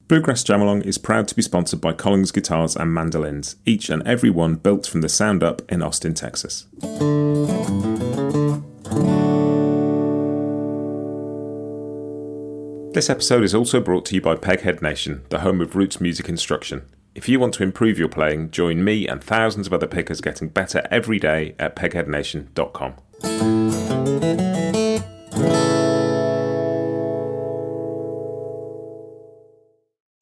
Bluegrass Jamalong is proud to be sponsored by Collins Guitars and Mandolins, each and every one built from the sound up in Austin, Texas. This episode is also brought to you by Peghead Nation, the home of roots music instruction. If you want to improve your playing, join me and thousands of other pickers getting better every day at pegheadnation.com.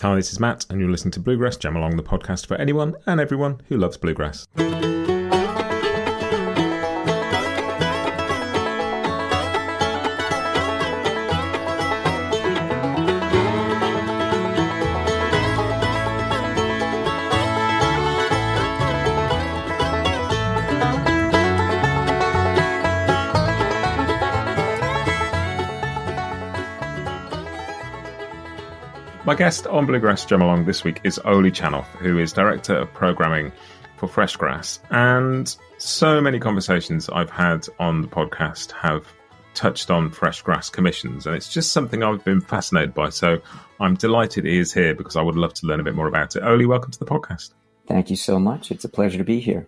Hi, this is Matt, and you're listening to Bluegrass Jamalong, the podcast for anyone and everyone who loves bluegrass. My guest on Bluegrass Jamalong this week is Olli Chanoff, who is Director of Programming for FreshGrass. And so many conversations I've had on the podcast have touched on FreshGrass Commissions, and it's just something I've been fascinated by. So I'm delighted he is here because I would love to learn a bit more about it. Olli, welcome to the podcast. Thank you so much. It's a pleasure to be here.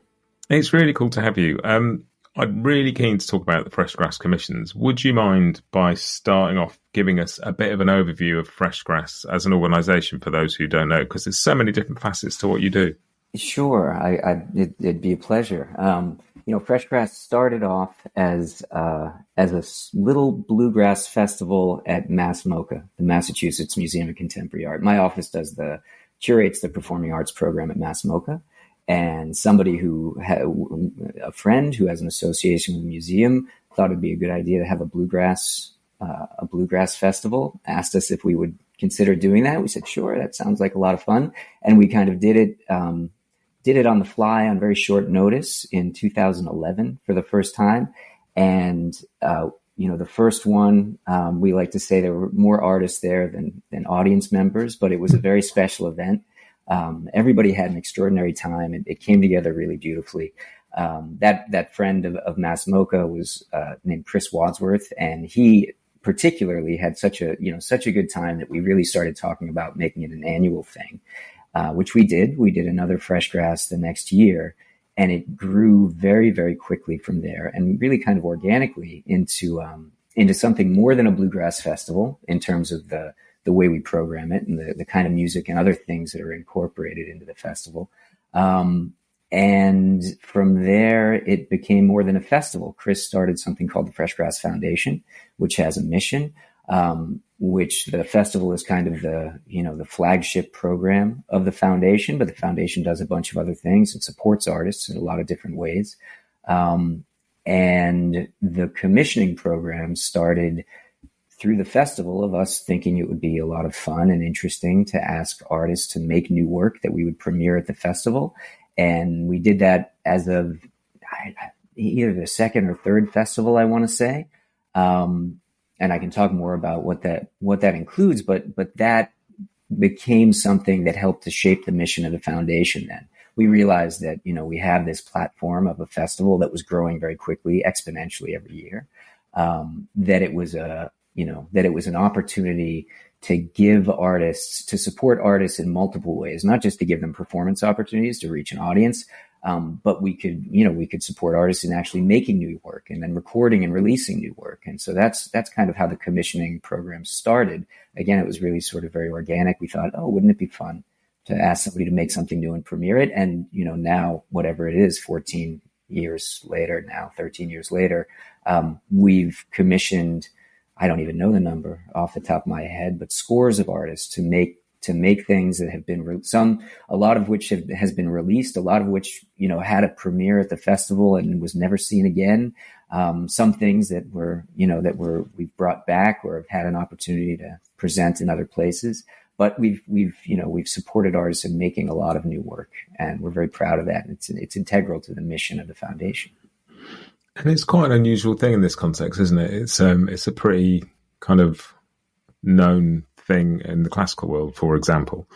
It's really cool to have you. I'm really keen to talk about the FreshGrass Commissions. Would you mind by starting off giving us a bit of an overview of FreshGrass as an organisation for those who don't know? Because there's so many different facets to what you do. Sure, it'd be a pleasure. FreshGrass started off as a little bluegrass festival at MassMoCA, the Massachusetts Museum of Contemporary Art. My office curates the performing arts program at MassMoCA. And somebody a friend who has an association with the museum, thought it'd be a good idea to have a bluegrass festival, asked us if we would consider doing that. We said, sure, that sounds like a lot of fun. And we kind of did it on the fly on very short notice in 2011 for the first time. And, the first one, we like to say there were more artists there than audience members, but it was a very special event. Everybody had an extraordinary time. It came together really beautifully. That friend of MassMoCA was named Chris Wadsworth, and he particularly had such a good time that we really started talking about making it an annual thing, which we did. We did another FreshGrass the next year, and it grew very, very quickly from there, and really kind of organically into something more than a bluegrass festival in terms of the way we program it and the kind of music and other things that are incorporated into the festival. And from there, it became more than a festival. Chris started something called the FreshGrass Foundation, which has a mission, which the festival is kind of the flagship program of the foundation, but the foundation does a bunch of other things. It supports artists in a lot of different ways. And the commissioning program started through the festival of us thinking it would be a lot of fun and interesting to ask artists to make new work that we would premiere at the festival. And we did that as of either the second or third festival, I want to say. And I can talk more about what that includes, but that became something that helped to shape the mission of the foundation. Then we realized that, we have this platform of a festival that was growing very quickly, exponentially every year, that it was an opportunity to support artists in multiple ways, not just to give them performance opportunities to reach an audience, but we could support artists in actually making new work and then recording and releasing new work. And so that's kind of how the commissioning program started. Again, it was really sort of very organic. We thought, wouldn't it be fun to ask somebody to make something new and premiere it? And, now whatever it is, 13 years later, we've commissioned, I don't even know the number off the top of my head, but scores of artists to make things that have been a lot of which has been released, a lot of which had a premiere at the festival and was never seen again. Some things that we've brought back or have had an opportunity to present in other places. But we've supported artists in making a lot of new work, and we're very proud of that. It's integral to the mission of the foundation. And it's quite an unusual thing in this context, isn't it? It's a pretty kind of known thing in the classical world, for example,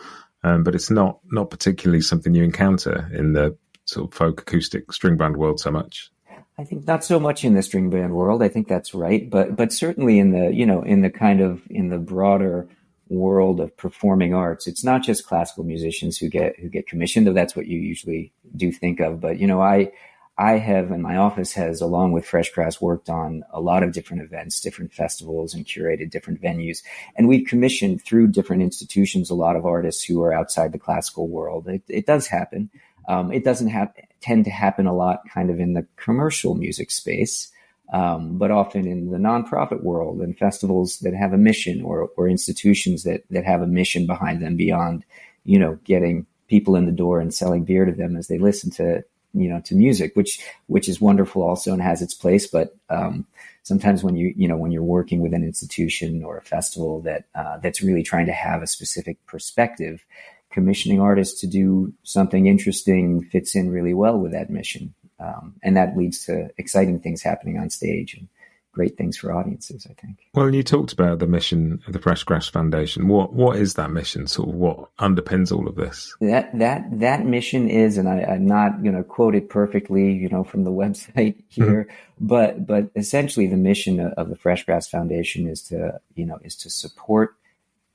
but it's not particularly something you encounter in the sort of folk acoustic string band world so much. I think not so much in the string band world. I think that's right, but certainly in the broader world of performing arts, it's not just classical musicians who get commissioned, though that's what you usually do think of. But, I have, and my office has, along with FreshGrass, worked on a lot of different events, different festivals, and curated different venues. And we've commissioned through different institutions a lot of artists who are outside the classical world. It does happen. It doesn't tend to happen a lot kind of in the commercial music space, but often in the nonprofit world and festivals that have a mission, or institutions that have a mission behind them beyond, getting people in the door and selling beer to them as they listen to music, which is wonderful also and has its place. But sometimes when you're working with an institution or a festival that's really trying to have a specific perspective, commissioning artists to do something interesting fits in really well with that mission. And that leads to exciting things happening on stage and great things for audiences, I think. Well, you talked about the mission of the FreshGrass Foundation. What is that mission? Sort of what underpins all of this? That mission is, and I'm not going to quote it perfectly, from the website here, but essentially the mission of the FreshGrass Foundation is to support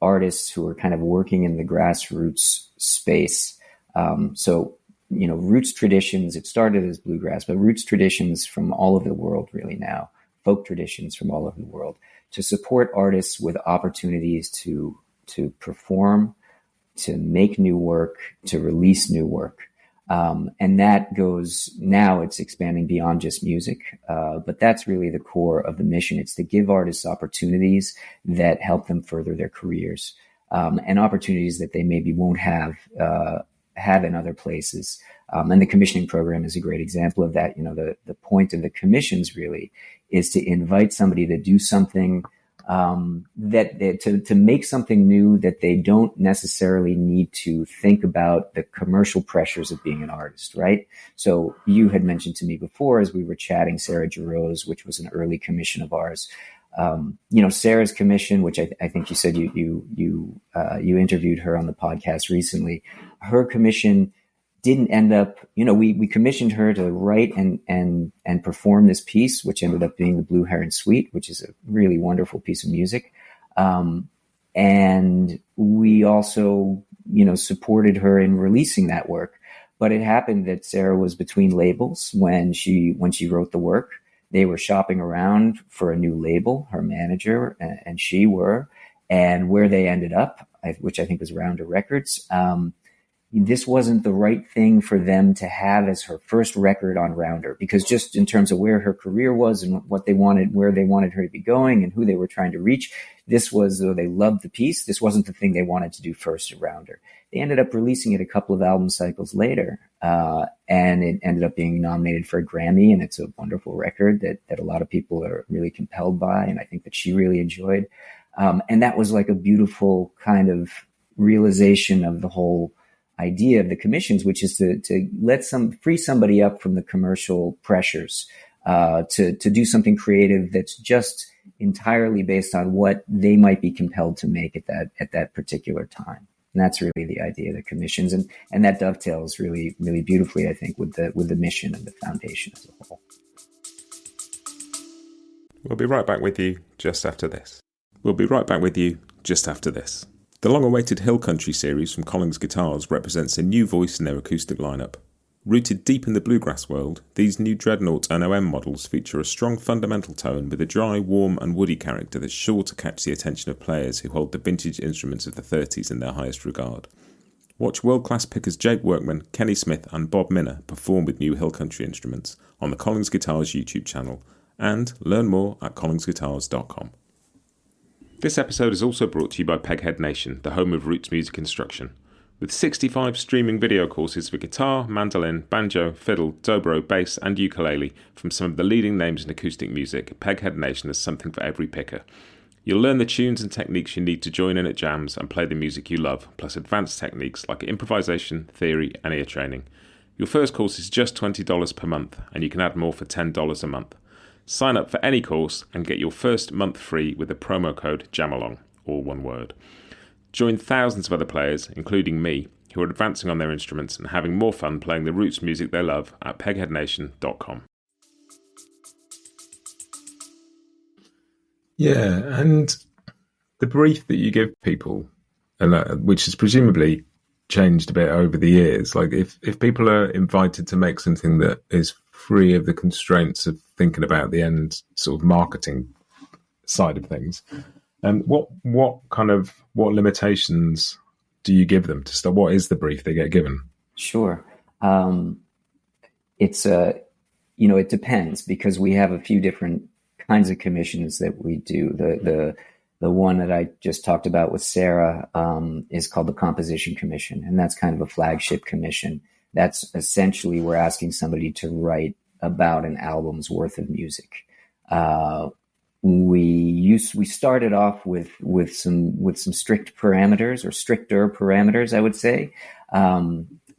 artists who are kind of working in the grassroots space. Roots traditions, it started as bluegrass, but roots traditions from all over the world really now, folk traditions from all over the world, to support artists with opportunities to perform, to make new work, to release new work. And that goes, now it's expanding beyond just music. But that's really the core of the mission. It's to give artists opportunities that help them further their careers, and opportunities that they maybe won't have in other places. And the commissioning program is a great example of that. The point of the commissions really is to invite somebody to do something, to make something new that they don't necessarily need to think about the commercial pressures of being an artist, right? So you had mentioned to me before, as we were chatting, Sarah Jarosz, which was an early commission of ours. Sarah's commission, which I think you said you interviewed her on the podcast recently. Her commission didn't end up, we commissioned her to write and perform this piece, which ended up being the Blue Heron Suite, which is a really wonderful piece of music. And we also, supported her in releasing that work. But it happened that Sarah was between labels when she wrote the work. They were shopping around for a new label, her manager and she were, and where they ended up, which I think was Rounder Records. This wasn't the right thing for them to have as her first record on Rounder, because just in terms of where her career was and what they wanted, where they wanted her to be going and who they were trying to reach, this was, though they loved the piece, this wasn't the thing they wanted to do first at Rounder. They ended up releasing it a couple of album cycles later, and it ended up being nominated for a Grammy, and it's a wonderful record that a lot of people are really compelled by, and I think that she really enjoyed. And that was like a beautiful kind of realization of the whole idea of the commissions, which is to free somebody up from the commercial pressures, to do something creative that's just entirely based on what they might be compelled to make at that particular time. And that's really the idea of the commissions, and that dovetails really, really beautifully, I think, with the mission of the foundation as a whole. We'll be right back with you just after this. The long-awaited Hill Country series from Collins Guitars represents a new voice in their acoustic lineup. Rooted deep in the bluegrass world, these new Dreadnought and OM models feature a strong fundamental tone with a dry, warm and woody character that's sure to catch the attention of players who hold the vintage instruments of the 30s in their highest regard. Watch world-class pickers Jake Workman, Kenny Smith and Bob Minner perform with new Hill Country instruments on the Collins Guitars YouTube channel, and learn more at collinsguitars.com. This episode is also brought to you by Peghead Nation, the home of roots music instruction. With 65 streaming video courses for guitar, mandolin, banjo, fiddle, dobro, bass and ukulele from some of the leading names in acoustic music, Peghead Nation has something for every picker. You'll learn the tunes and techniques you need to join in at jams and play the music you love, plus advanced techniques like improvisation, theory and ear training. Your first course is just $20 per month, and you can add more for $10 a month. Sign up for any course and get your first month free with the promo code JAMALONG, all one word. Join thousands of other players, including me, who are advancing on their instruments and having more fun playing the roots music they love at pegheadnation.com. Yeah, and the brief that you give people, and which has presumably changed a bit over the years. Like if people are invited to make something that is free of the constraints of thinking about the end sort of marketing side of things, what limitations do you give them to start? What is the brief they get given? Sure. It depends, because we have a few different kinds of commissions that we do. The one that I just talked about with Sarah is called the Composition Commission, and that's kind of a flagship commission. That's essentially, we're asking somebody to write about an album's worth of music. We started off with some strict parameters, or stricter parameters, I would say,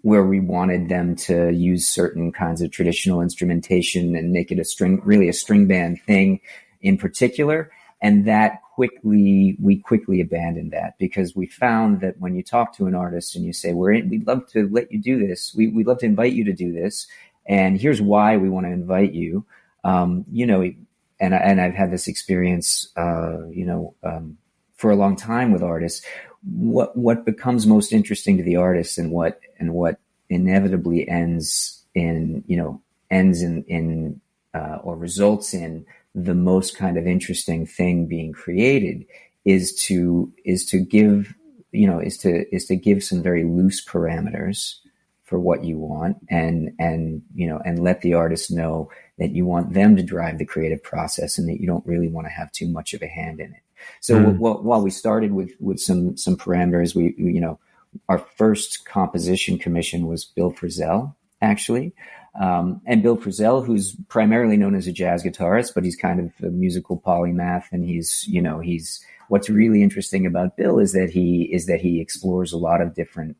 where we wanted them to use certain kinds of traditional instrumentation and make it a string band thing in particular. And that we quickly abandoned that, because we found that when you talk to an artist and you say, we'd love to let you do this, we'd love to invite you to do this, and here's why we want to invite you, and I've had this experience, for a long time with artists. What becomes most interesting to the artist, and what inevitably ends in or results in the most kind of interesting thing being created is to give some very loose parameters for what you want, and let the artist know that you want them to drive the creative process, and that you don't really want to have too much of a hand in it. So while we started with some parameters, our first composition commission was Bill Frisell, actually. And Bill Frisell, who's primarily known as a jazz guitarist, but he's kind of a musical polymath. And he's what's really interesting about Bill is that he explores a lot of different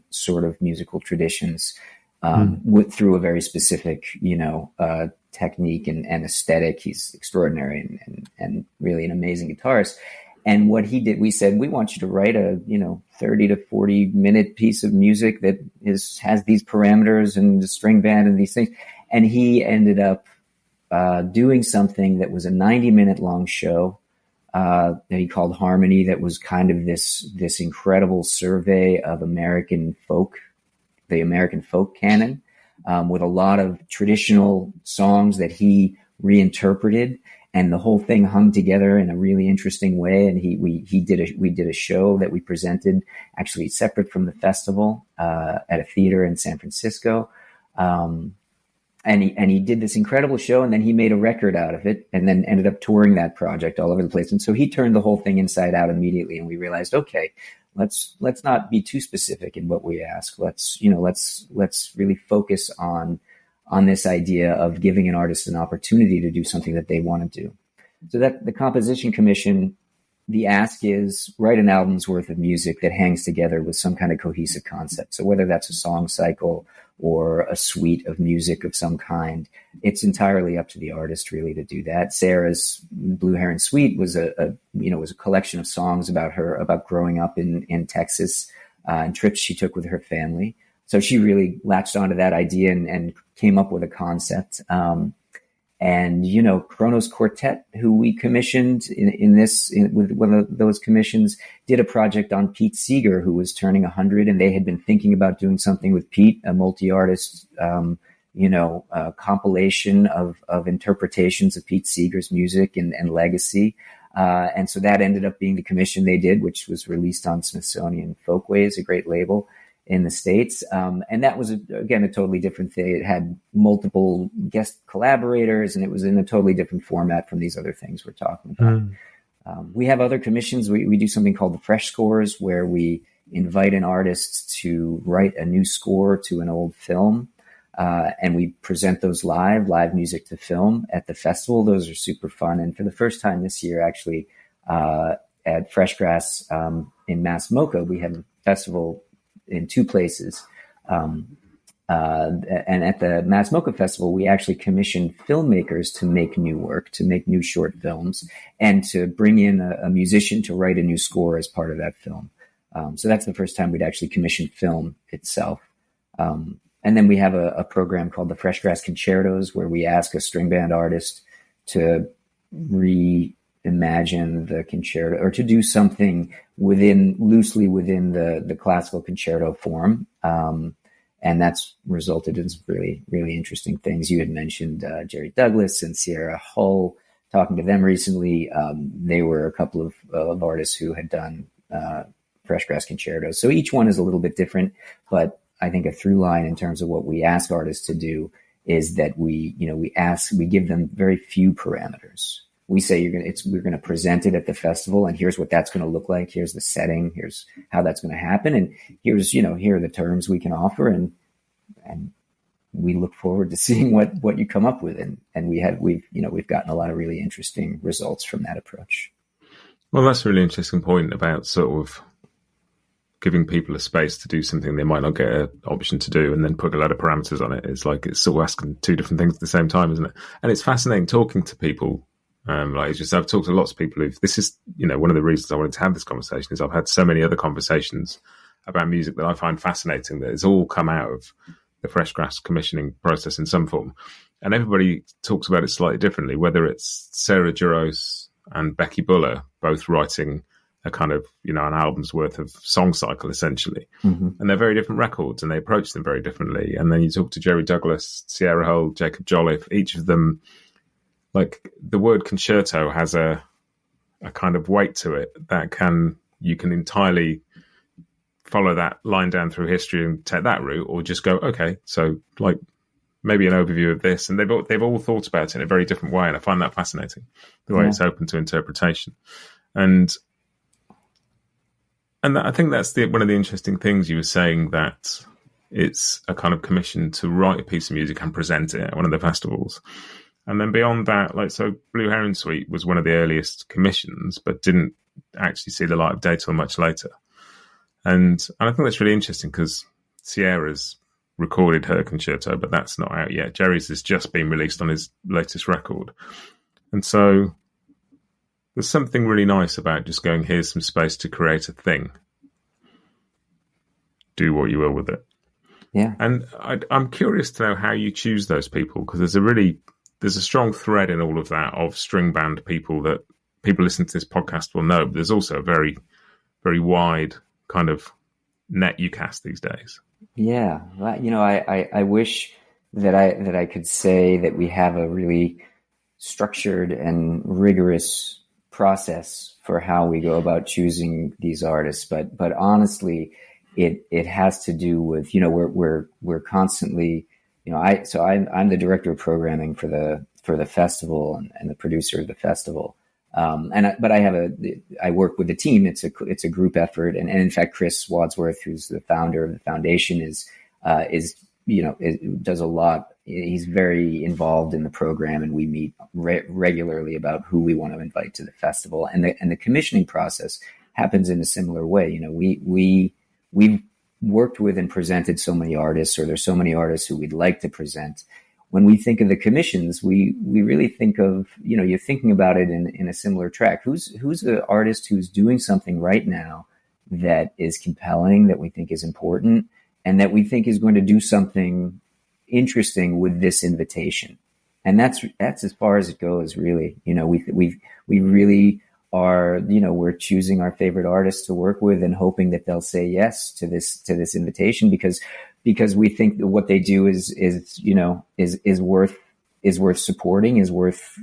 sort of musical traditions, through a very specific, technique and aesthetic. He's extraordinary and really an amazing guitarist. And what he did, we said, we want you to write a 30 to 40 minute piece of music that has these parameters and the string band and these things. And he ended up doing something that was a 90-minute long show that he called Harmony. That was kind of this incredible survey of the American folk canon, with a lot of traditional songs that he reinterpreted. And the whole thing hung together in a really interesting way. And we did a show that we presented, actually separate from the festival, at a theater in San Francisco. And he did this incredible show, and then he made a record out of it, and then ended up touring that project all over the place. And so he turned the whole thing inside out immediately. And we realized, okay, let's not be too specific in what we ask. Let's really focus on this idea of giving an artist an opportunity to do something that they want to do. So that the Composition Commission, the ask is write an album's worth of music that hangs together with some kind of cohesive concept. So whether that's a song cycle or a suite of music of some kind, it's entirely up to the artist really to do that. Sarah's Blue Heron Suite was a collection of songs about growing up in Texas, and trips she took with her family. So she really latched onto that idea and came up with a concept. Kronos Quartet, who we commissioned with one of those commissions, did a project on Pete Seeger, who was turning 100, and they had been thinking about doing something with Pete, a multi-artist, compilation of interpretations of Pete Seeger's music and legacy. And so that ended up being the commission they did, which was released on Smithsonian Folkways, a great label in the States. And that was, again, a totally different thing. It had multiple guest collaborators, and it was in a totally different format from these other things we're talking about. We have other commissions. We do something called the FreshScores, where we invite an artist to write a new score to an old film. And we present those live music to film at the festival. Those are super fun. And for the first time this year, actually, at FreshGrass in Mass Mocha, we have a festival in two places. And at the Mass Mocha Festival, we actually commissioned filmmakers to make new work, to make new short films, and to bring in a musician to write a new score as part of that film. So that's the first time we'd actually commissioned film itself. And then we have a program called the FreshGrass Concertos, where we ask a string band artist to imagine the concerto or to do something loosely within the classical concerto form. And that's resulted in some really, really interesting things. You had mentioned Jerry Douglas and Sierra Hull. Talking to them recently, they were a couple of artists who had done FreshGrass concertos. So each one is a little bit different, but I think a through line in terms of what we ask artists to do is that we give them very few parameters. We say we're going to present it at the festival, and here's what that's going to look like. Here's the setting. Here's how that's going to happen, and here are the terms we can offer, and we look forward to seeing what you come up with, and we've gotten a lot of really interesting results from that approach. Well, that's a really interesting point about sort of giving people a space to do something they might not get an option to do, and then put a lot of parameters on it. It's like it's sort of asking two different things at the same time, isn't it? And it's fascinating talking to people. Like just I've talked to lots of people this is, one of the reasons I wanted to have this conversation is I've had so many other conversations about music that I find fascinating that it's all come out of the FreshGrass commissioning process in some form. And everybody talks about it slightly differently, whether it's Sarah Jarosz and Becky Buller, both writing a kind of, an album's worth of song cycle essentially. Mm-hmm. And they're very different records and they approach them very differently. And then you talk to Jerry Douglas, Sierra Hull, Jacob Jolliff, each of them, like the word concerto has a kind of weight to it that you can entirely follow that line down through history and take that route, or just go, okay, so like maybe an overview of this. And they've all thought about it in a very different way. And I find that fascinating, the way it's open to interpretation. And I think that's one of the interesting things you were saying, that it's a kind of commission to write a piece of music and present it at one of the festivals. And then beyond that, so Blue Heron Suite was one of the earliest commissions, but didn't actually see the light of day till much later. And I think that's really interesting because Sierra's recorded her concerto, but that's not out yet. Jerry's has just been released on his latest record. And so there's something really nice about just going, here's some space to create a thing. Do what you will with it. Yeah. And I'm curious to know how you choose those people, because there's a strong thread in all of that of string band people that people listening to this podcast will know, but there's also a very, very wide kind of net you cast these days. Yeah. I wish that I could say that we have a really structured and rigorous process for how we go about choosing these artists. But honestly, it has to do with, we're constantly, I'm the director of programming for the festival and the producer of the festival. But I work with the team. It's a group effort. And in fact, Chris Wadsworth, who's the founder of the foundation, does a lot. He's very involved in the program, and we meet regularly about who we want to invite to the festival. And the commissioning process happens in a similar way. We've worked with and presented so many artists, or there's so many artists who we'd like to present. When we think of the commissions, we really think of, you're thinking about it in a similar track. Who's the artist who's doing something right now that is compelling, that we think is important, and that we think is going to do something interesting with this invitation? And that's as far as it goes, really. We really are, we're choosing our favorite artists to work with and hoping that they'll say yes to this invitation, because we think that what they do is worth supporting, is worth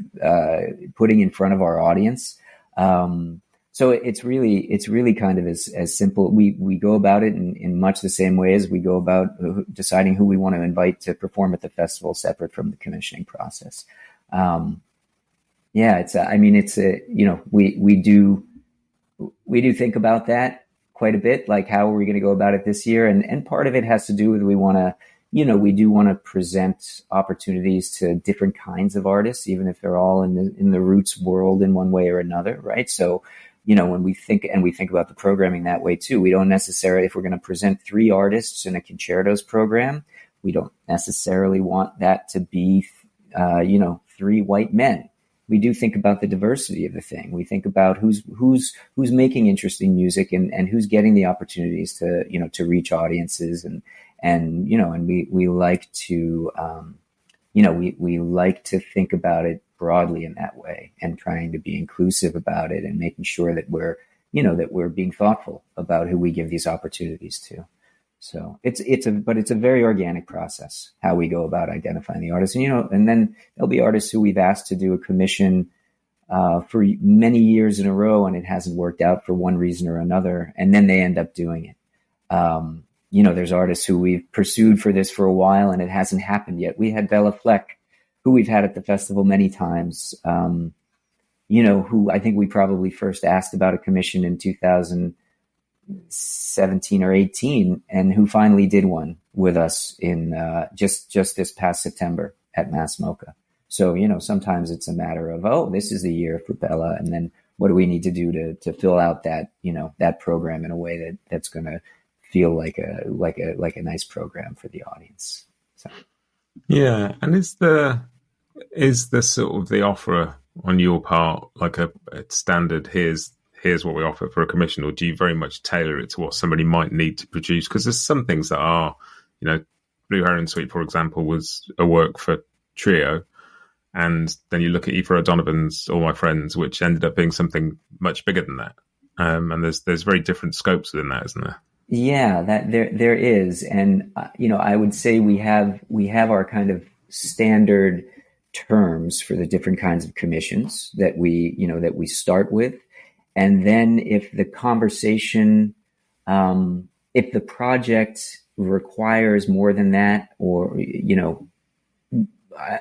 putting in front of our audience. So it's really kind of as simple. We go about it in much the same way as we go about deciding who we want to invite to perform at the festival, separate from the commissioning process. We do think about that quite a bit, like how are we going to go about it this year? And part of it has to do with we do want to present opportunities to different kinds of artists, even if they're all in the roots world in one way or another, right? So, when we think about the programming that way too, we don't necessarily, if we're going to present 3 artists in a concertos program, we don't necessarily want that to be, 3 white men. We do think about the diversity of the thing. We think about who's making interesting music and who's getting the opportunities to reach audiences and we like to we like to think about it broadly in that way, and trying to be inclusive about it, and making sure that we're being thoughtful about who we give these opportunities to. So it's a very organic process how we go about identifying the artists, and then there'll be artists who we've asked to do a commission for many years in a row, and it hasn't worked out for one reason or another, and then they end up doing it. There's artists who we've pursued for this for a while, and it hasn't happened yet. We had Bella Fleck, who we've had at the festival many times, who I think we probably first asked about a commission in 2017 or 18, and who finally did one with us in just this past September at Mass Mocha. So, sometimes it's a matter of, this is the year for Bella, and then what do we need to do to fill out that, that program in a way that's going to feel like a nice program for the audience. So. Yeah. And is the sort of the offer on your part like a standard, here's what we offer for a commission, or do you very much tailor it to what somebody might need to produce? Because there's some things that are, Blue Heron Suite, for example, was a work for trio. And then you look at Aoife O'Donovan's All My Friends, which ended up being something much bigger than that. And there's very different scopes within that, isn't there? Yeah, that there is. And, I would say we have our kind of standard terms for the different kinds of commissions that we start with. And then if the conversation, if the project requires more than that, or,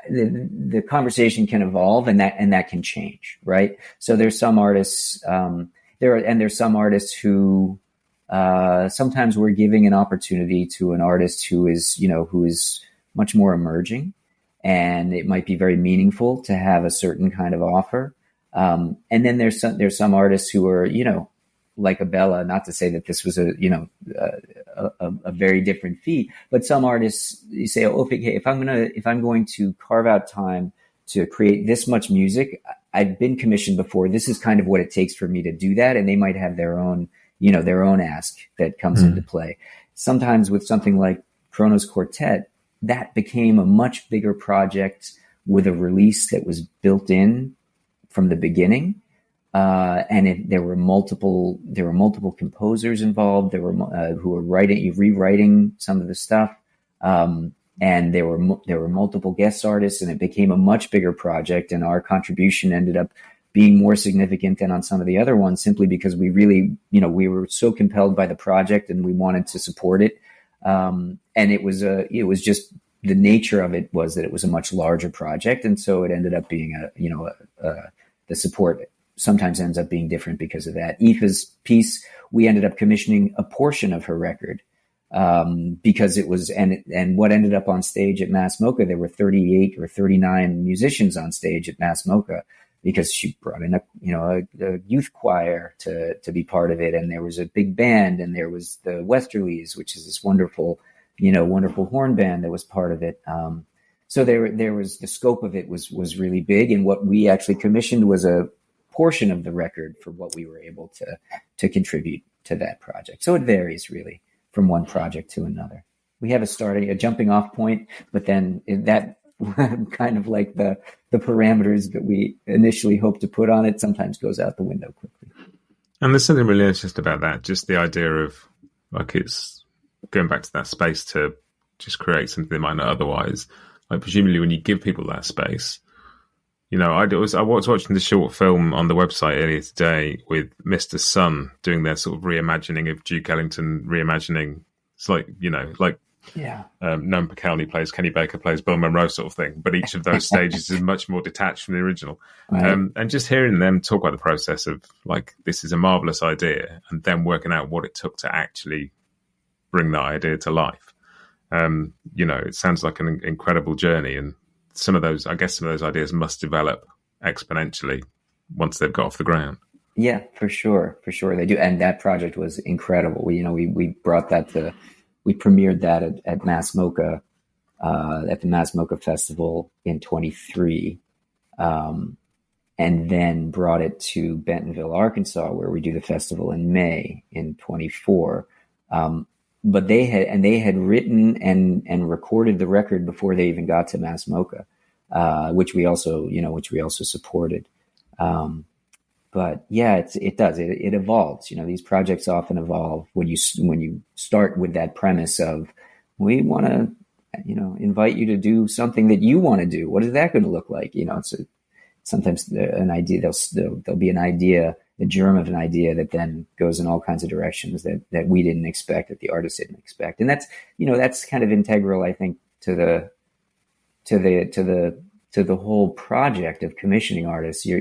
the conversation can evolve, and that can change, right? So there's some artists, there's some artists who, sometimes we're giving an opportunity to an artist who is much more emerging, and it might be very meaningful to have a certain kind of offer. And then there's some artists who are, like a Bella, not to say that this was a very different feat, but some artists, you say, okay, if I'm going to carve out time to create this much music, I've been commissioned before. This is kind of what it takes for me to do that. And they might have their own ask that comes into play. Sometimes with something like Kronos Quartet, that became a much bigger project with a release that was built in from the beginning. There were multiple composers involved. There were who were rewriting some of the stuff, and there were multiple guest artists, and it became a much bigger project. And our contribution ended up being more significant than on some of the other ones, simply because we really, we were so compelled by the project, and we wanted to support it. And it was just the nature of it was that it was a much larger project, and so it ended up being the support sometimes ends up being different because of that. Aoife's piece, we ended up commissioning a portion of her record, because it was, and what ended up on stage at Mass Mocha, there were 38 or 39 musicians on stage at Mass Mocha, because she brought in a youth choir to be part of it. And there was a big band, and there was the Westerlies, which is this wonderful horn band that was part of it. So there was, the scope of it was really big. And what we actually commissioned was a portion of the record for what we were able to contribute to that project. So it varies really from one project to another. We have a jumping off point, but then that kind of like the parameters that we initially hope to put on it sometimes goes out the window quickly. And there's something really interesting about that. Just the idea of, like, it's going back to that space to just create something they might not otherwise. Like, presumably when you give people that space, I was watching the short film on the website earlier today with Mr. Sun doing their sort of reimagining of Duke Ellington, reimagining. It's like, Noam Pikelny plays, Kenny Baker plays Bill Monroe sort of thing. But each of those stages is much more detached from the original. Right. And just hearing them talk about the process of, like, this is a marvelous idea, and then working out what it took to actually bring that idea to life. It sounds like an incredible journey, and some of those ideas must develop exponentially once they've got off the ground. Yeah, for sure they do. And that project was incredible. We brought that we premiered that at Mass Mocha, at the Mass Mocha Festival in 23, and then brought it to Bentonville, Arkansas, where we do the festival in May in 24. But they had written and recorded the record before they even got to Mass Mocha. which we also supported. But yeah, it does. It evolves. These projects often evolve when you start with that premise of, we want to, invite you to do something that you want to do. What is that going to look like? Sometimes an idea, there'll be an idea, the germ of an idea that then goes in all kinds of directions that we didn't expect, that the artist didn't expect. And that's kind of integral, I think, to the whole project of commissioning artists. You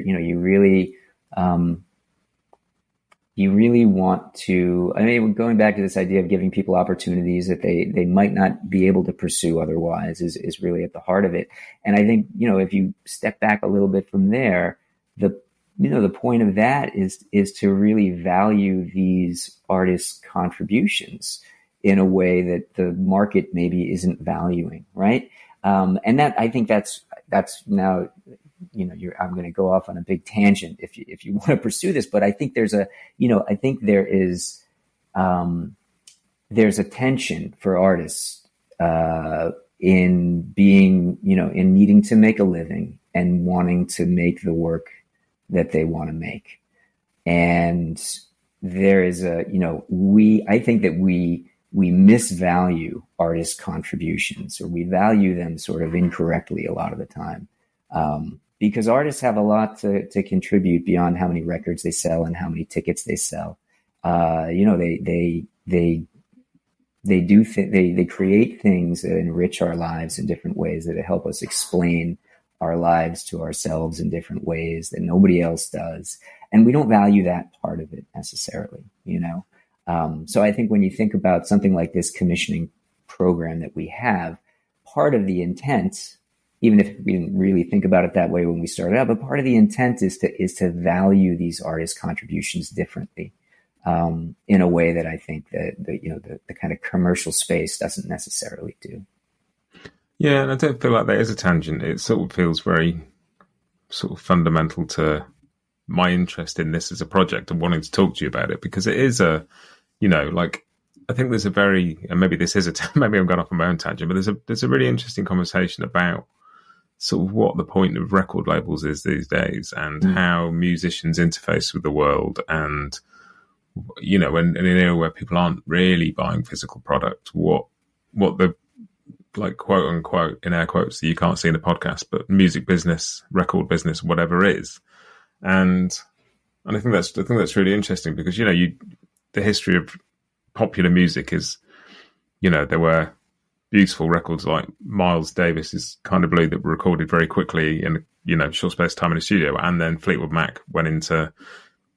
really want to, going back to this idea of giving people opportunities that they might not be able to pursue otherwise is really at the heart of it. And I think, if you step back a little bit from there, the point of that is to really value these artists' contributions in a way that the market maybe isn't valuing, right? And that, I think that's now, I'm going to go off on a big tangent if you want to pursue this, but I think there's a tension for artists, in being, in needing to make a living and wanting to make the work that they want to make. And there is I think that we misvalue artists' contributions, or we value them sort of incorrectly a lot of the time. Because artists have a lot to contribute beyond how many records they sell and how many tickets they sell. They create things that enrich our lives in different ways, that help us explain our lives to ourselves in different ways that nobody else does. And we don't value that part of it necessarily, So I think when you think about something like this commissioning program that we have, part of the intent, even if we didn't really think about it that way when we started out, but part of the intent is to value these artists' contributions differently, in a way that I think that the kind of commercial space doesn't necessarily do. Yeah, and I don't feel like that is a tangent. It sort of feels very sort of fundamental to my interest in this as a project and wanting to talk to you about it, because it is I think there's a very, and maybe this is maybe I'm going off on my own tangent, but there's a really interesting conversation about sort of what the point of record labels is these days, and how musicians interface with the world. And, in an era where people aren't really buying physical product, what the, like, quote unquote, in air quotes that you can't see in the podcast, but music business, record business, whatever is. And I think that's really interesting, because, the history of popular music is, there were beautiful records like Miles Davis's Kind of Blue that were recorded very quickly in short space of time in a studio, and then Fleetwood Mac went into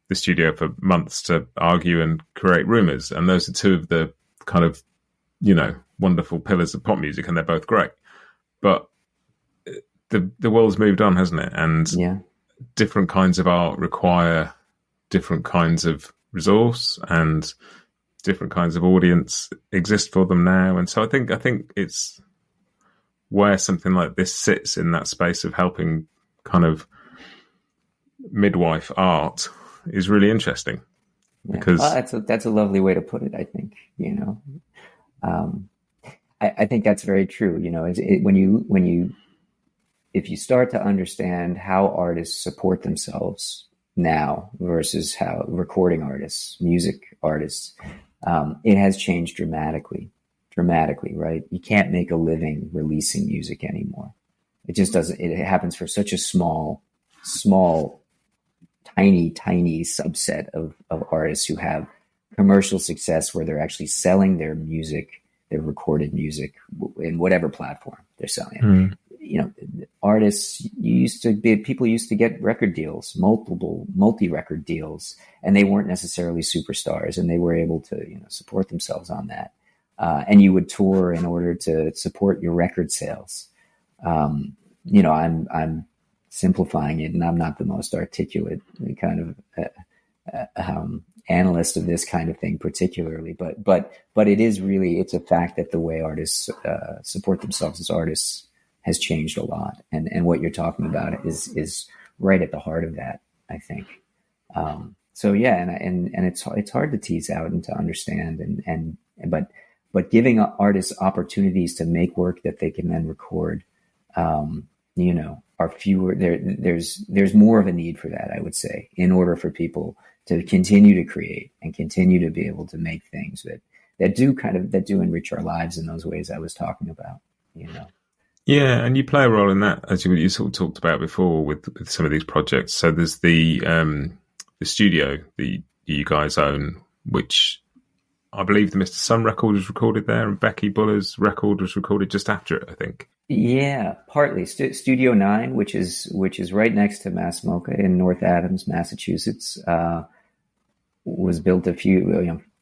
the studio for months to argue and create Rumours, and those are two of the kind of wonderful pillars of pop music, and they're both great. But the world's moved on, hasn't it? And different kinds of art require different kinds of resource, and different kinds of audience exist for them now. And so I think it's where something like this sits in that space of helping kind of midwife art is really interesting. Because that's a lovely way to put it, I think. I think that's very true. If you start to understand how artists support themselves now versus how recording artists, music artists, it has changed dramatically, right? You can't make a living releasing music anymore. It just doesn't. It happens for such a small, tiny subset of artists who have commercial success, where they're actually selling their music, their recorded music, in whatever platform they're selling it. Artists people used to get record deals, multi-record deals, and they weren't necessarily superstars, and they were able to, support themselves on that. And you would tour in order to support your record sales. I'm simplifying it, and I'm not the most articulate kind of analyst of this kind of thing particularly, but it is really, it's a fact that the way artists support themselves as artists has changed a lot, and what you're talking about is right at the heart of that, I think. So yeah, and it's hard to tease out and to understand, but giving artists opportunities to make work that they can then record, are fewer. There's more of a need for that, I would say, in order for people to continue to create and continue to be able to make things that do enrich our lives in those ways I was talking about. Yeah, and you play a role in that, as you sort of talked about before with some of these projects. So there's the studio that you guys own, which I believe the Mr. Sun record was recorded there, and Becky Buller's record was recorded just after it, I think. Yeah, partly. Studio 9, which is right next to Mass Mocha in North Adams, Massachusetts, was built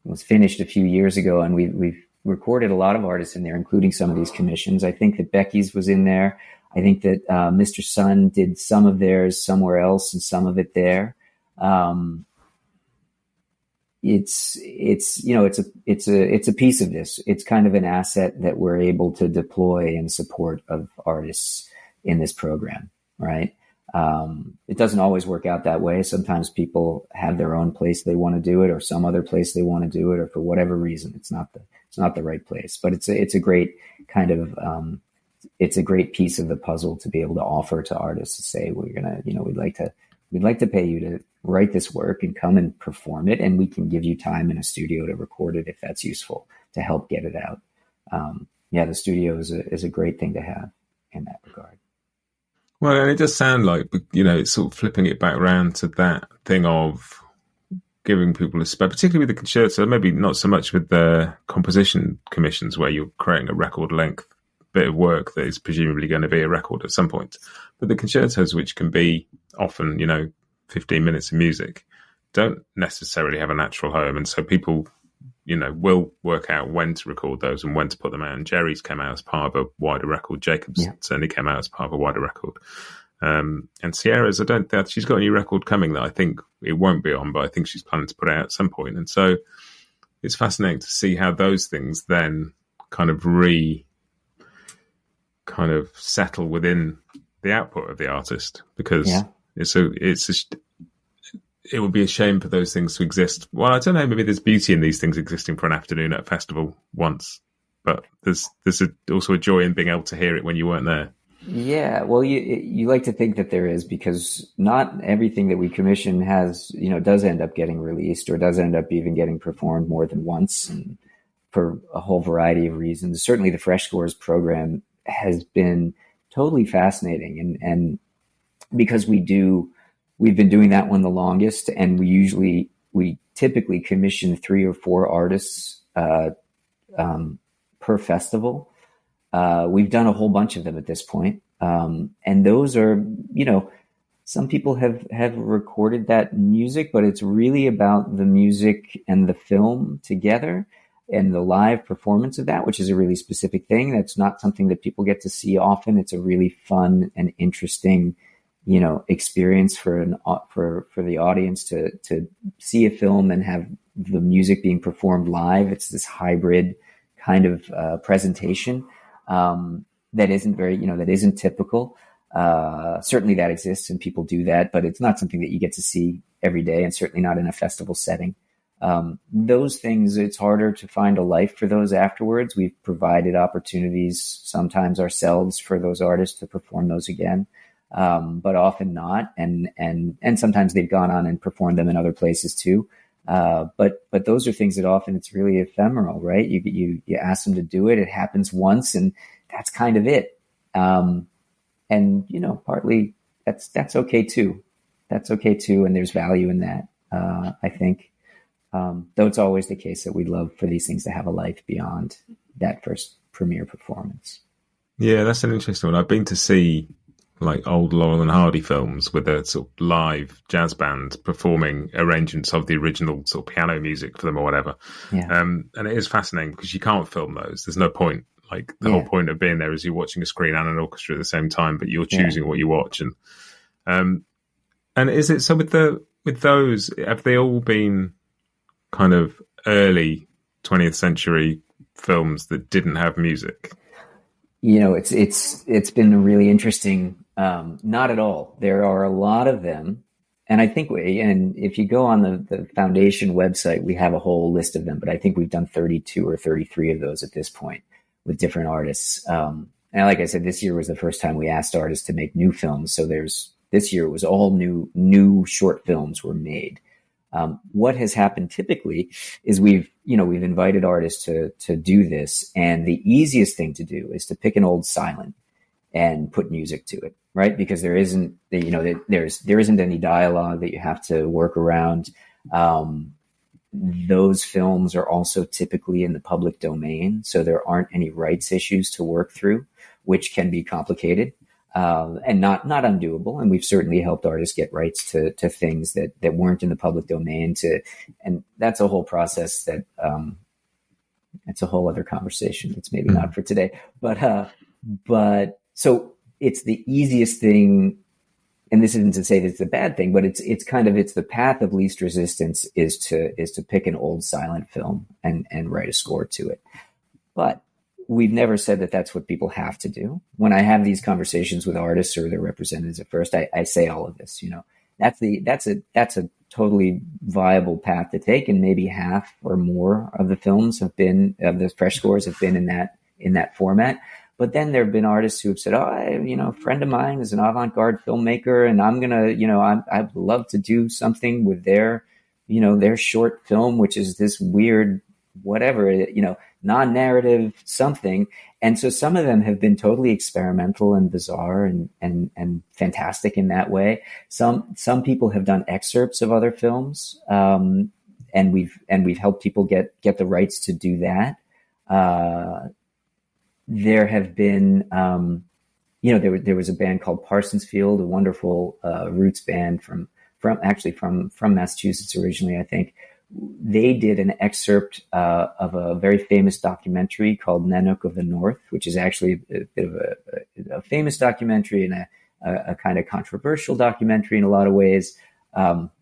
was finished a few years ago, and we've recorded a lot of artists in there, including some of these commissions. I think that Becky's was in there. I think that Mr. Sun did some of theirs somewhere else and some of it there. It's a piece of this. It's kind of an asset that we're able to deploy in support of artists in this program, right? It doesn't always work out that way. Sometimes people have their own place they want to do it, or some other place they want to do it, or for whatever reason, it's not the right place. But it's a great kind of it's a great piece of the puzzle to be able to offer to artists to say, we'd like to pay you to write this work and come and perform it, and we can give you time in a studio to record it if that's useful to help get it out. The studio is a great thing to have in that regard. Well, and it does sound like, it's sort of flipping it back around to that thing of giving people a space, particularly with the concerto, maybe not so much with the composition commissions where you're creating a record length bit of work that is presumably going to be a record at some point. But the concertos, which can be often, 15 minutes of music, don't necessarily have a natural home. And so people, will work out when to record those and when to put them out. And Jerry's came out as part of a wider record. Jacob's certainly came out as part of a wider record. And Sierra's, I don't think she's got a new record coming that I think it won't be on, but I think she's planning to put it out at some point. And so it's fascinating to see how those things then kind of settle within the output of the artist, because it would be a shame for those things to exist. Well, I don't know, maybe there's beauty in these things existing for an afternoon at a festival once, but there's also a joy in being able to hear it when you weren't there. Yeah, well, you like to think that there is, because not everything that we commission does end up getting released or does end up even getting performed more than once, and for a whole variety of reasons. Certainly the FreshScores program has been totally fascinating, and because we've been doing that one the longest, and we typically commission 3 or 4 artists per festival. We've done a whole bunch of them at this point. And those are, some people have recorded that music, but it's really about the music and the film together and the live performance of that, which is a really specific thing. That's not something that people get to see often. It's a really fun and interesting, experience for the audience to see a film and have the music being performed live. It's this hybrid kind of presentation that isn't typical. Certainly that exists and people do that, but it's not something that you get to see every day, and certainly not in a festival setting. Those things, it's harder to find a life for those afterwards. We've provided opportunities sometimes ourselves for those artists to perform those again, but often not. And sometimes they've gone on and performed them in other places too. But those are things that often it's really ephemeral, right? You ask them to do it. It happens once, and that's kind of it. And partly that's okay too. That's okay too. And there's value in that. I think, though it's always the case that we'd love for these things to have a life beyond that first premiere performance. Yeah, that's an interesting one. I've been to see like old Laurel and Hardy films with a sort of live jazz band performing arrangements of the original sort of piano music for them or whatever. Yeah. And it is fascinating because you can't film those. There's no point. Like the whole point of being there is you're watching a screen and an orchestra at the same time, but you're choosing what you watch. And is it so with those? Have they all been kind of early 20th century films that didn't have music? It's been really interesting. Not at all. There are a lot of them. And I think and if you go on the foundation website, we have a whole list of them, but I think we've done 32 or 33 of those at this point with different artists. And like I said, this year was the first time we asked artists to make new films. So this year it was all new short films were made. What has happened typically is we've invited artists to do this. And the easiest thing to do is to pick an old silent and put music to it, right? Because there isn't any dialogue that you have to work around. Those films are also typically in the public domain, so there aren't any rights issues to work through, which can be complicated and not undoable. And we've certainly helped artists get rights to things that weren't in the public domain. And that's a whole process that it's a whole other conversation. It's maybe not for today, but so it's the easiest thing. And this isn't to say that it's a bad thing, but it's the path of least resistance is to pick an old silent film and write a score to it. But we've never said that that's what people have to do. When I have these conversations with artists or their representatives at first, I say all of this, that's a totally viable path to take. And maybe half or more of the films of the FreshScores have been in that format. But then there have been artists who have said, a friend of mine is an avant-garde filmmaker, and I'm going to, I'd love to do something with their short film, which is this weird, whatever, non-narrative something. And so some of them have been totally experimental and bizarre and fantastic in that way. Some people have done excerpts of other films. And we've helped people get the rights to do that. There have been, there was a band called Parsons Field, a wonderful roots band from Massachusetts originally, I think. They did an excerpt of a very famous documentary called Nanook of the North, which is actually a bit of a famous documentary and a kind of controversial documentary in a lot of ways,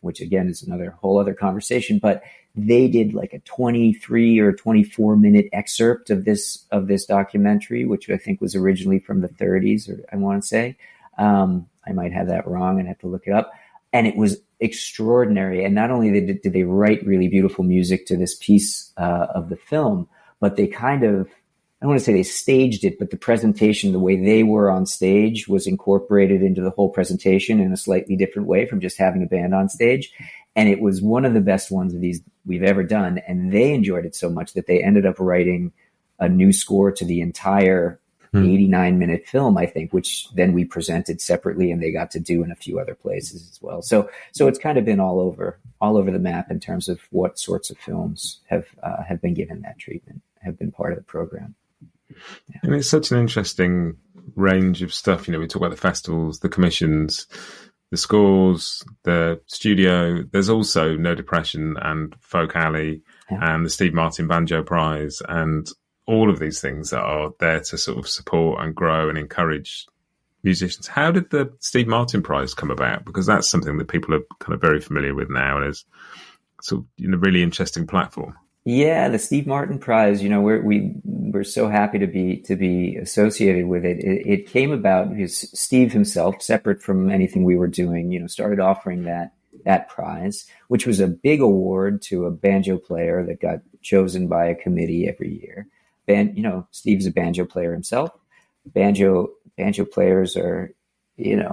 which again is another whole other conversation. But they did like a 23 or 24 minute excerpt of this documentary, which I think was originally from the 30s, or I want to say. I might have that wrong and have to look it up. And it was extraordinary. And not only did they write really beautiful music to this piece of the film, but they kind of, I don't want to say they staged it, but the presentation, the way they were on stage was incorporated into the whole presentation in a slightly different way from just having a band on stage. And it was one of the best ones of these we've ever done. And they enjoyed it so much that they ended up writing a new score to the entire 89-minute film, I think, which then we presented separately and they got to do in a few other places as well. So it's kind of been all over the map in terms of what sorts of films have been given that treatment, have been part of the program. Yeah. And it's such an interesting range of stuff. We talk about the festivals, the commissions, the scores, the studio. There's also No Depression and Folk Alley and the Steve Martin Banjo Prize and all of these things that are there to sort of support and grow and encourage musicians. How did the Steve Martin Prize come about? Because that's something that people are kind of very familiar with now and is sort of a really interesting platform. Yeah, the Steve Martin Prize, we're so happy to be associated with it. It came about because Steve himself, separate from anything we were doing, started offering that prize, which was a big award to a banjo player that got chosen by a committee every year. Steve's a banjo player himself. Banjo players are, it's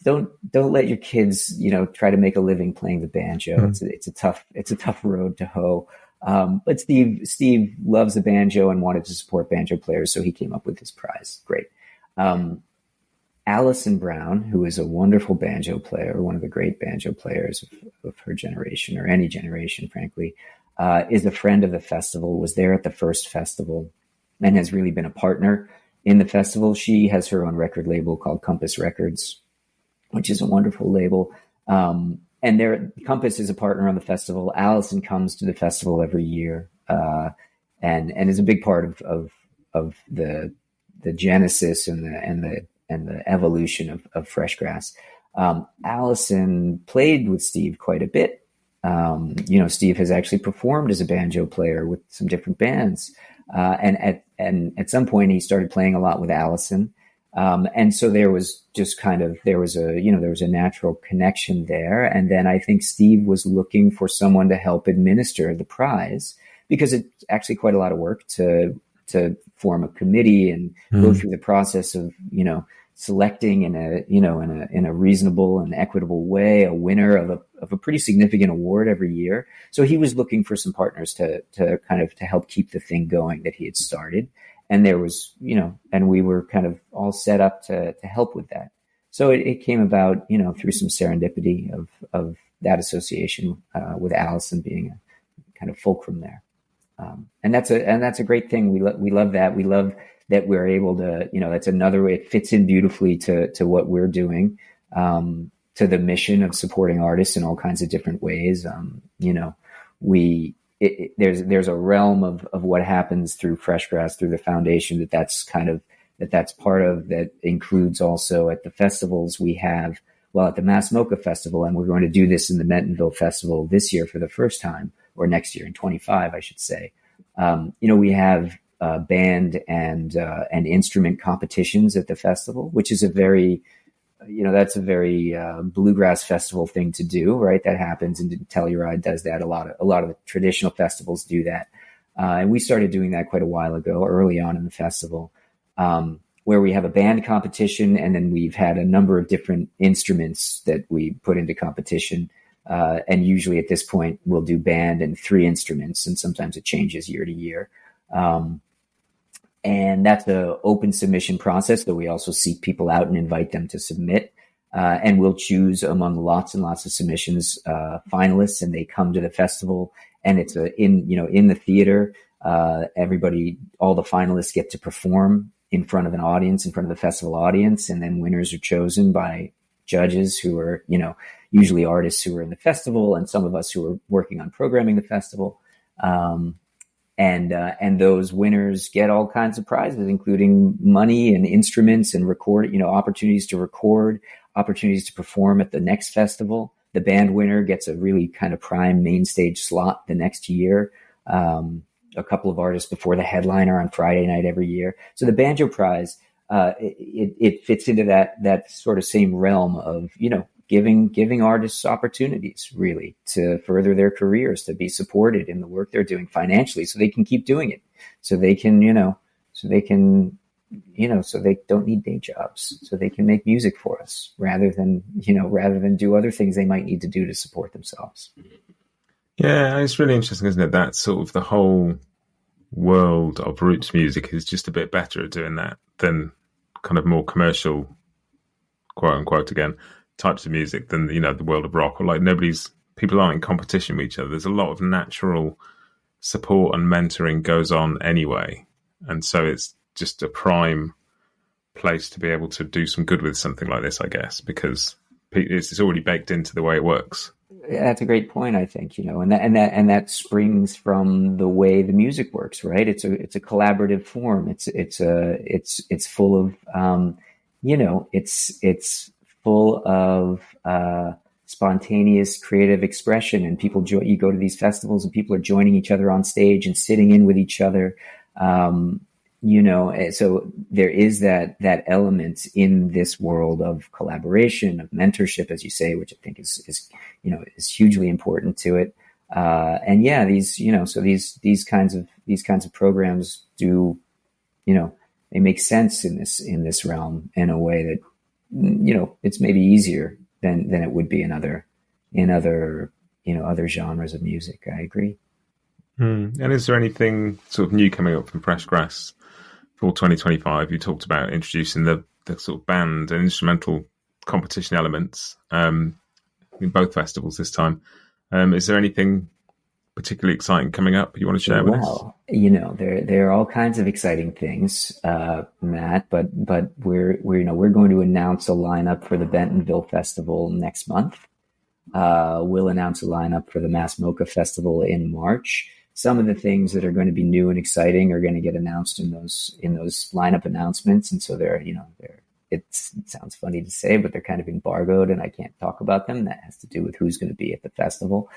don't let your kids, try to make a living playing the banjo. It's a tough road to hoe. But Steve loves the banjo and wanted to support banjo players, so he came up with this prize. Great. Alison Brown, who is a wonderful banjo player, one of the great banjo players of her generation, or any generation, frankly, is a friend of the festival, was there at the first festival, and has really been a partner in the festival. She has her own record label called Compass Records, which is a wonderful label. And Compass is a partner on the festival. Alison comes to the festival every year, and is a big part of the genesis and the evolution of FreshGrass. Alison played with Steve quite a bit. Steve has actually performed as a banjo player with some different bands. And at some point he started playing a lot with Alison. And so there was a natural connection there. And then I think Steve was looking for someone to help administer the prize because it's actually quite a lot of work to form a committee and go through the process of, selecting in a reasonable and equitable way a winner of a pretty significant award every year. So he was looking for some partners to help keep the thing going that he had started. And there was, and we were kind of all set up to help with that. So it came about, through some serendipity of that association with Allison being a kind of fulcrum there. And that's a great thing. We love that. We love that we're able to, that's another way. It fits in beautifully to what we're doing, to the mission of supporting artists in all kinds of different ways. There's a realm of what happens through FreshGrass, through the foundation, that's part of, that includes also at the festivals we have, at the Mass Mocha Festival, and we're going to do this in the Mentonville Festival this year for the first time, or next year in 25, I should say. We have band and instrument competitions at the festival, which is a very bluegrass festival thing to do, right? That happens, and Telluride does that. A lot of the traditional festivals do that. And we started doing that quite a while ago, early on in the festival, where we have a band competition, and then we've had a number of different instruments that we put into competition. And usually at this point, we'll do band and 3 instruments, and sometimes it changes year to year. And that's an open submission process, though we also seek people out and invite them to submit. And we'll choose among lots and lots of submissions, finalists, and they come to the festival, and it's in the theater. Everybody, all the finalists get to perform in front of an audience, in front of the festival audience. And then winners are chosen by judges who are, usually artists who are in the festival, and some of us who are working on programming the festival. And those winners get all kinds of prizes, including money and instruments and opportunities to record, opportunities to perform at the next festival. The band winner gets a really kind of prime main stage slot the next year. A couple of artists before the headliner on Friday night every year. So the Banjo Prize, it fits into that sort of same realm of, giving artists opportunities really to further their careers, to be supported in the work they're doing financially, so they can keep doing it, so they don't need day jobs, so they can make music for us rather than do other things they might need to do to support themselves. Yeah, it's really interesting, isn't it? That sort of the whole world of roots music is just a bit better at doing that than kind of more commercial, quote unquote, again, types of music than, the world of rock, or like people aren't in competition with each other. There's a lot of natural support and mentoring goes on anyway. And so it's just a prime place to be able to do some good with something like this, I guess, because it's already baked into the way it works. That's a great point, I think, and that springs from the way the music works, right? It's a collaborative form. It's full of, it's full of spontaneous creative expression, and people you go to these festivals and people are joining each other on stage and sitting in with each other. So there is that element in this world of collaboration, of mentorship, as you say, which I think is hugely important to it. And yeah, these kinds of programs do, they make sense in this realm in a way that, it's maybe easier than it would be in other genres of music. I agree. And is there anything sort of new coming up from FreshGrass for 2025? You talked about introducing the sort of band and instrumental competition elements in both festivals this time. Is there anything particularly exciting coming up you want to share with us? Well, there are all kinds of exciting things, Matt, but we're going to announce a lineup for the Bentonville Festival next month. We'll announce a lineup for the Mass Mocha Festival in March. Some of the things that are going to be new and exciting are going to get announced in those lineup announcements. And so it sounds funny to say, but they're kind of embargoed and I can't talk about them. That has to do with who's going to be at the festival.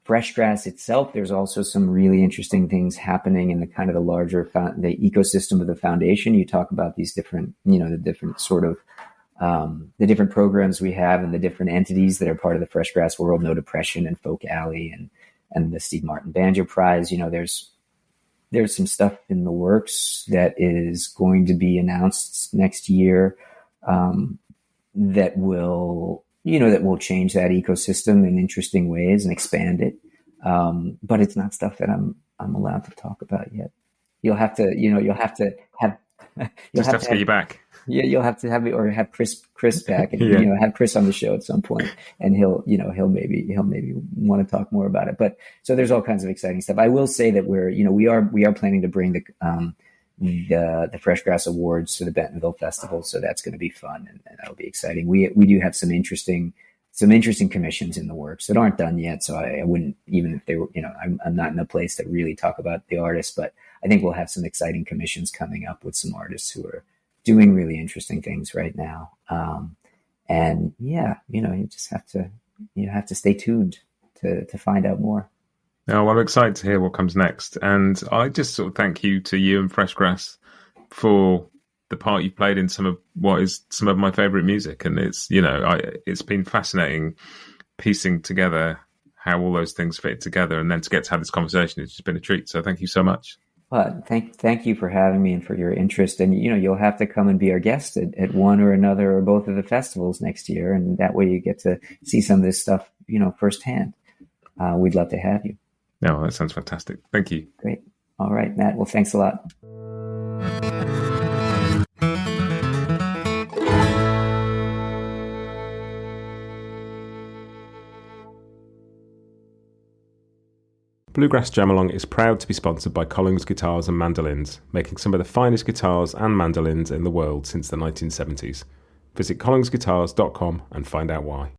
FreshGrass itself, there's also some really interesting things happening in the kind of the larger, the ecosystem of the foundation. You talk about these different, the different sort of, the different programs we have and the different entities that are part of the FreshGrass world, No Depression and Folk Alley and the Steve Martin Banjo Prize. There's some stuff in the works that is going to be announced next year that will change that ecosystem in interesting ways and expand it. But it's not stuff that I'm allowed to talk about yet. You'll have to have get you back. Yeah, you'll have to have me, or have Chris back, and have Chris on the show at some point, and he'll maybe want to talk more about it. But so there's all kinds of exciting stuff. I will say that we are planning to bring the FreshGrass Awards to the Bentonville Festival, so that's going to be fun, and that'll be exciting. We do have some interesting commissions in the works that aren't done yet, so I wouldn't, even if they were, I'm not in a place to really talk about the artists, but I think we'll have some exciting commissions coming up with some artists who are doing really interesting things right now. And yeah, you just have to stay tuned to find out more. Now, I'm excited to hear what comes next. And I just sort of thank you and FreshGrass for the part you've played in some of my favorite music. And it's, it's been fascinating piecing together how all those things fit together. And then to get to have this conversation, it's just been a treat. So thank you so much. Well, thank you for having me and for your interest. And, you'll have to come and be our guest at one or another or both of the festivals next year. And that way you get to see some of this stuff, firsthand. We'd love to have you. No, that sounds fantastic. Thank you. Great. All right, Matt. Well, thanks a lot. Bluegrass Jamalong is proud to be sponsored by Collings Guitars and Mandolins, making some of the finest guitars and mandolins in the world since the 1970s. Visit collingsguitars.com and find out why.